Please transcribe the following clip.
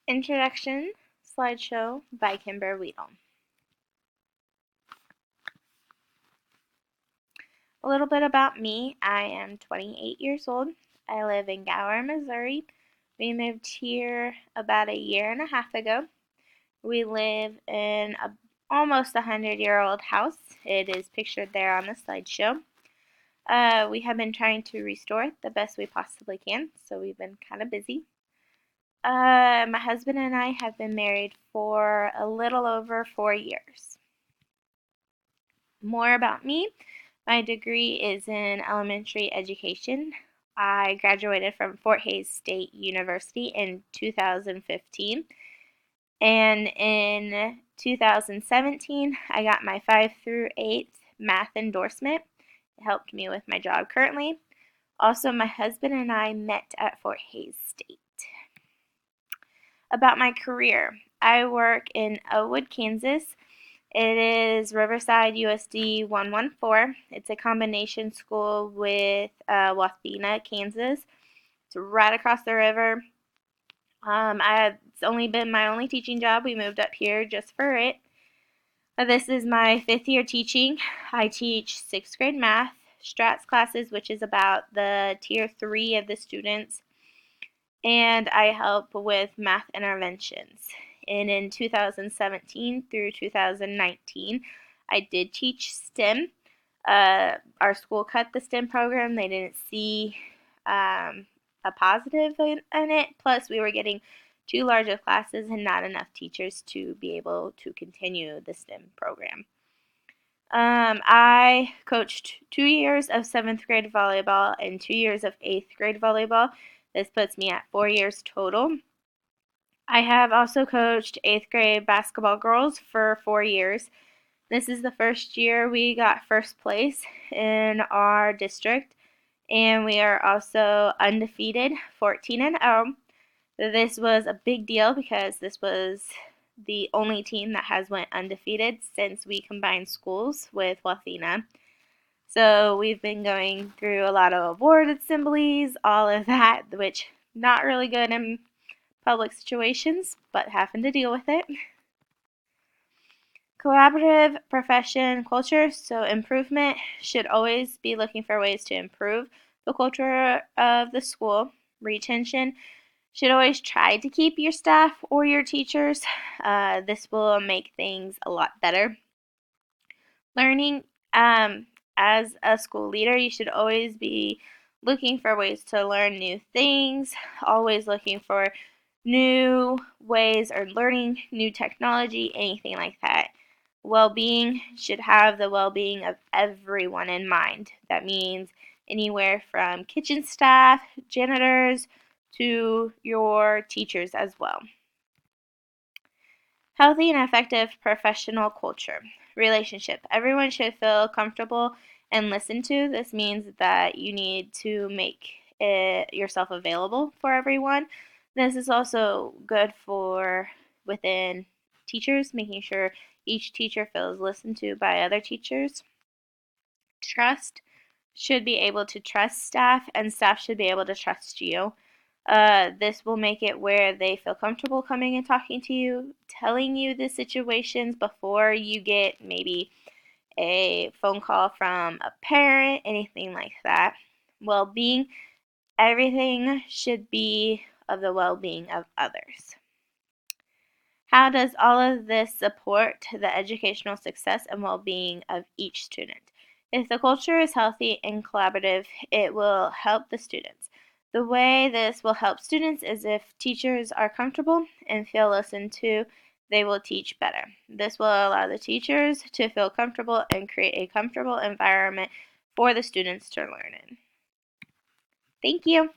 Introduction slideshow by Kimber Weedle. A little bit about me. I am 28 years old. I live in Gower, Missouri. We moved here about a year and a half ago. We live in a almost 100-year-old house. It is pictured there on the slideshow. We have been trying to restore it the best we possibly can, so we've been kind of busy. My husband and I have been married for a little over 4 years. More about me. My degree is in elementary education. I graduated from Fort Hays State University in 2015. And in 2017, I got my 5 through 8 math endorsement. It helped me with my job currently. Also, my husband and I met at Fort Hays State. About my career, I work in Elwood, Kansas. It is Riverside USD 114. It's a combination school with Wathena, Kansas. It's right across the river. It's only been my only teaching job. We moved up here just for it. This is my 5th year teaching. I teach 6th grade math, strats classes, which is about the tier 3 of the students, and I help with math interventions. And in 2017 through 2019, I did teach STEM. Our school cut the STEM program. They didn't see a positive in it. Plus, we were getting too large of classes and not enough teachers to be able to continue the STEM program. I coached 2 years of 7th grade volleyball and 2 years of 8th grade volleyball. This puts me at 4 years total. I have also coached 8th grade basketball girls for 4 years. This is the first year we got first place in our district, and we are also undefeated, 14-0. This was a big deal because this was the only team that has went undefeated since we combined schools with Wathena. So we've been going through a lot of award assemblies, all of that, which not really good in public situations, but having to deal with it. Collaborative profession culture, so improvement should always be looking for ways to improve the culture of the school. Retention should always try to keep your staff or your teachers. This will make things a lot better. Learning, as a school leader, you should always be looking for ways to learn new things, always looking for new ways or learning new technology, anything like that. Well-being should have the well-being of everyone in mind. That means anywhere from kitchen staff, janitors, to your teachers as well. Healthy and effective professional culture. Relationship. Everyone should feel comfortable and listened to. This means that you need to make yourself available for everyone. This is also good for within teachers, making sure each teacher feels listened to by other teachers. Trust. Should be able to trust staff, and staff should be able to trust you. This will make it where they feel comfortable coming and talking to you, telling you the situations before you get maybe a phone call from a parent, anything like that. Well-being, everything should be of the well-being of others. How does all of this support the educational success and well-being of each student? If the culture is healthy and collaborative, it will help the students. The way this will help students is if teachers are comfortable and feel listened to, they will teach better. This will allow the teachers to feel comfortable and create a comfortable environment for the students to learn in. Thank you.